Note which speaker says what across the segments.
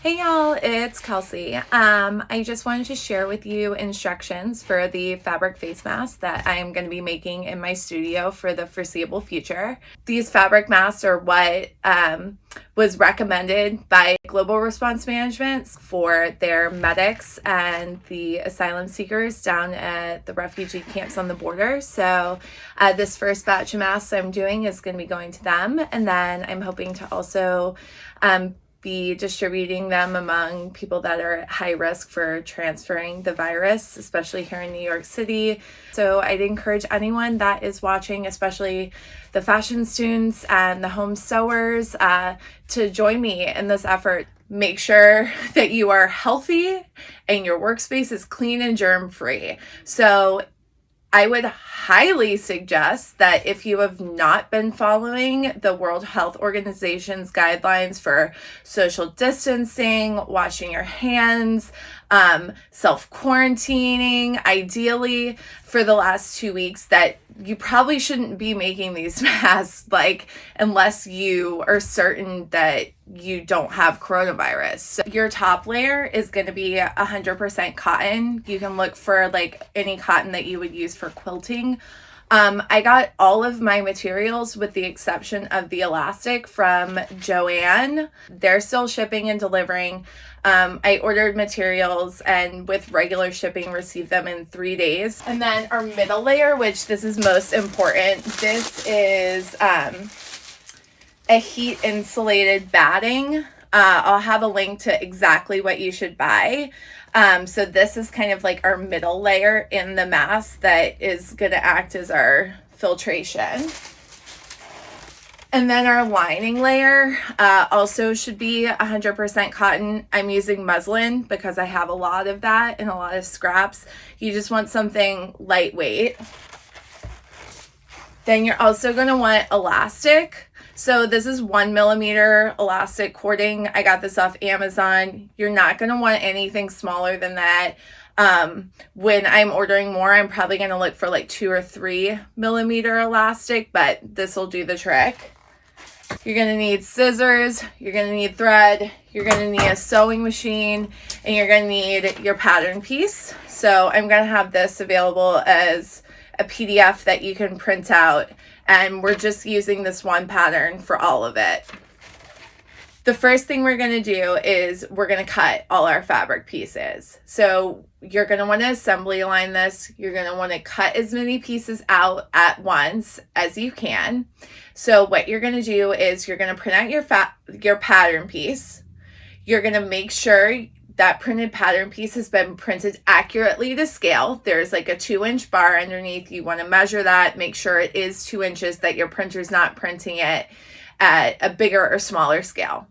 Speaker 1: Hey y'all, it's Kelsey. I just wanted to share with you instructions for the fabric face mask that I am going to be making in my studio for the foreseeable future. These fabric masks are what was recommended by Global Response Management for their medics and the asylum seekers down at the refugee camps on the border. So this first batch of masks I'm doing is going to be going to them, and then I'm hoping to also be distributing them among people that are at high risk for transferring the virus, especially here in New York City. So I'd encourage anyone that is watching, especially the fashion students and the home sewers, to join me in this effort. Make sure that you are healthy and your workspace is clean and germ-free. So I would highly suggest that if you have not been following the World Health Organization's guidelines for social distancing, washing your hands, self-quarantining, ideally for the last 2 weeks, that you probably shouldn't be making these masks, unless you are certain that you don't have coronavirus. So your top layer is going to be 100% cotton. You can look for any cotton that you would use for quilting. I got all of my materials with the exception of the elastic from Joann. They're still shipping and delivering. I ordered materials and with regular shipping received them in 3 days. And then our middle layer, which this is most important, this is a heat insulated batting. I'll have a link to exactly what you should buy. So this is kind of like our middle layer in the mask that is going to act as our filtration. And then our lining layer also should be 100% cotton. I'm using muslin because I have a lot of that and a lot of scraps. You just want something lightweight. Then you're also going to want elastic. So this is 1mm elastic cording. I got this off Amazon. You're not going to want anything smaller than that. When I'm ordering more, I'm probably going to look for 2 or 3mm elastic, but this will do the trick. You're going to need scissors, you're going to need thread, you're going to need a sewing machine, and you're going to need your pattern piece. So I'm going to have this available as a PDF that you can print out, and we're just using this one pattern for all of it. The first thing we're going to do is we're going to cut all our fabric pieces. So you're going to want to assembly line this. You're going to want to cut as many pieces out at once as you can. So what you're going to do is you're going to print out your pattern piece. You're going to make sure that printed pattern piece has been printed accurately to scale. There's a 2-inch bar underneath. You want to measure that, make sure it is 2 inches, that your printer's not printing it at a bigger or smaller scale.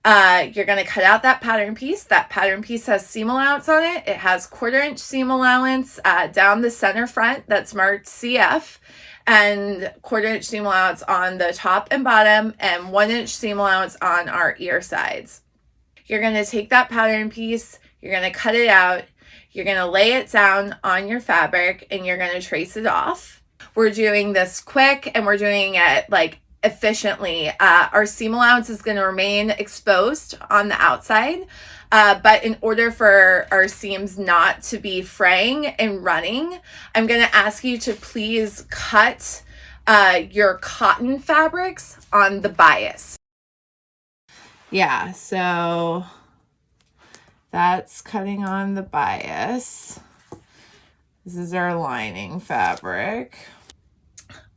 Speaker 1: You're going to cut out that pattern piece. That pattern piece has seam allowance on it. It has 1/4-inch seam allowance down the center front that's marked CF, and 1/4-inch seam allowance on the top and bottom, and 1-inch seam allowance on our ear sides. You're going to take that pattern piece, you're going to cut it out, you're going to lay it down on your fabric, and you're going to trace it off. We're doing this quick and we're doing it efficiently. Our seam allowance is going to remain exposed on the outside, but in order for our seams not to be fraying and running, I'm going to ask you to please cut your cotton fabrics on the bias. Yeah, so that's cutting on the bias. This is our lining fabric.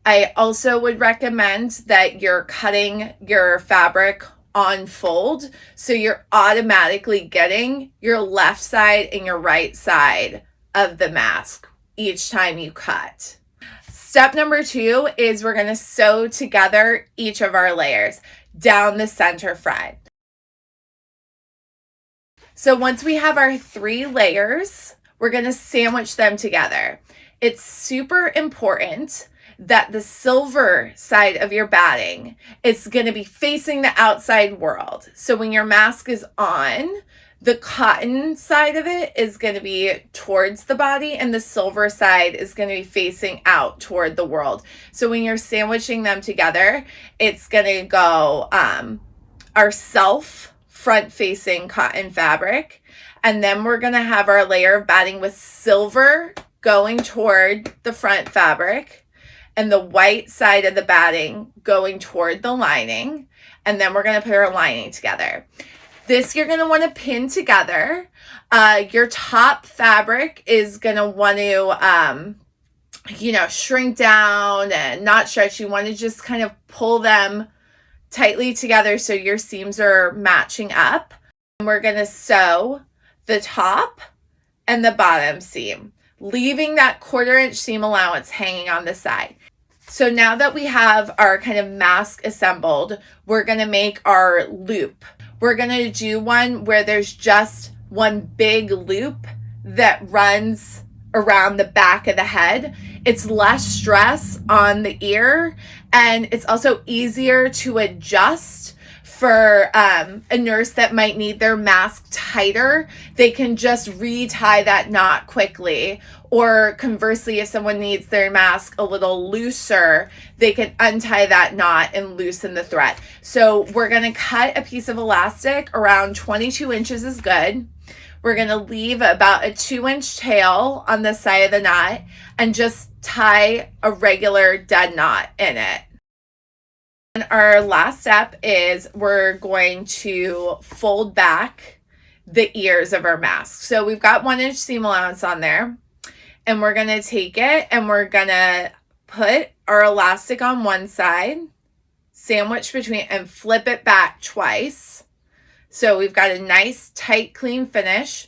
Speaker 1: I also would recommend that you're cutting your fabric on fold, so you're automatically getting your left side and your right side of the mask each time you cut. Step number 2 is we're going to sew together each of our layers down the center front. So once we have our 3 layers, we're going to sandwich them together. It's super important that the silver side of your batting is going to be facing the outside world. So when your mask is on, the cotton side of it is going to be towards the body, and the silver side is going to be facing out toward the world. So when you're sandwiching them together, it's going to go our self front-facing cotton fabric. And then we're going to have our layer of batting with silver going toward the front fabric and the white side of the batting going toward the lining. And then we're going to put our lining together. This you're going to want to pin together. Your top fabric is going to want to, shrink down and not stretch. You want to just kind of pull them tightly together so your seams are matching up. And we're going to sew the top and the bottom seam, leaving that 1/4 inch seam allowance hanging on the side. So now that we have our kind of mask assembled, we're going to make our loop. We're going to do one where there's just one big loop that runs around the back of the head. It's less stress on the ear, and it's also easier to adjust for a nurse that might need their mask tighter. They can just retie that knot quickly. Or conversely, if someone needs their mask a little looser, they can untie that knot and loosen the thread. So we're going to cut a piece of elastic around 22 inches is good. We're going to leave about a 2-inch tail on the side of the knot and just tie a regular dead knot in it. And our last step is we're going to fold back the ears of our mask. So we've got 1-inch seam allowance on there, and we're going to take it and we're going to put our elastic on one side, sandwich between, and flip it back twice. So we've got a nice, tight, clean finish.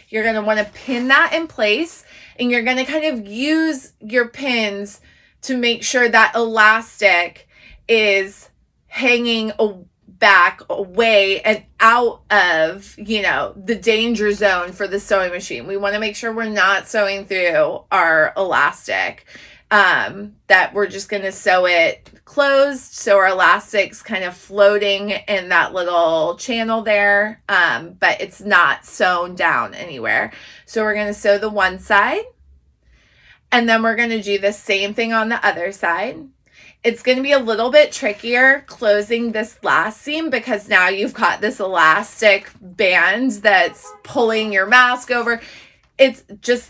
Speaker 1: You're going to want to pin that in place, and you're going to kind of use your pins to make sure that elastic is hanging back away and out of, the danger zone for the sewing machine. We want to make sure we're not sewing through our elastic, that we're just going to sew it closed. So our elastic's kind of floating in that little channel there, but it's not sewn down anywhere. So we're going to sew the one side, and then we're going to do the same thing on the other side. It's going to be a little bit trickier closing this last seam because now you've got this elastic band that's pulling your mask over. It's just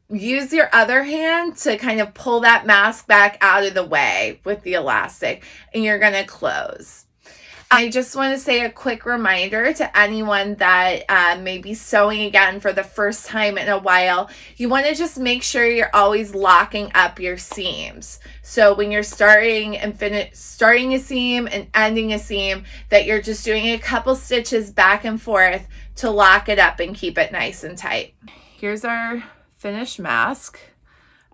Speaker 1: use your other hand to kind of pull that mask back out of the way with the elastic, and you're going to close. I just want to say a quick reminder to anyone that may be sewing again for the first time in a while. You want to just make sure you're always locking up your seams. So when you're starting a seam and ending a seam, that you're just doing a couple stitches back and forth to lock it up and keep it nice and tight. Here's our finished mask.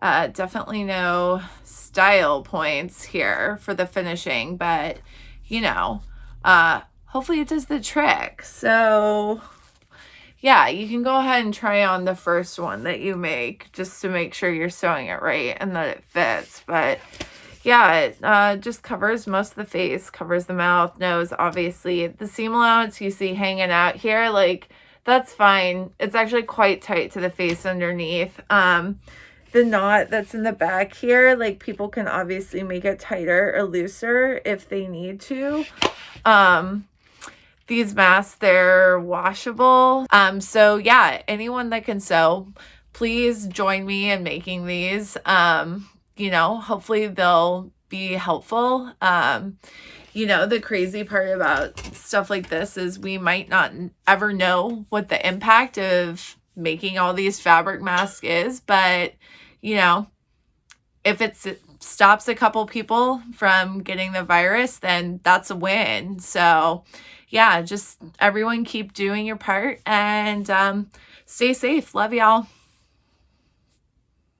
Speaker 1: Definitely no style points here for the finishing, but hopefully it does the trick. So yeah, you can go ahead and try on the first one that you make just to make sure you're sewing it right and that it fits. But yeah, it just covers most of the face, covers the mouth, nose, obviously. The seam allowance you see hanging out here, that's fine. It's actually quite tight to the face underneath. The knot that's in the back here, people can obviously make it tighter or looser if they need to. These masks, they're washable. So yeah, anyone that can sew, please join me in making these. Hopefully they'll be helpful. The crazy part about stuff like this is we might not ever know what the impact of making all these fabric masks is, but if it stops a couple people from getting the virus, then that's a win. So yeah, just everyone keep doing your part and stay safe. Love y'all.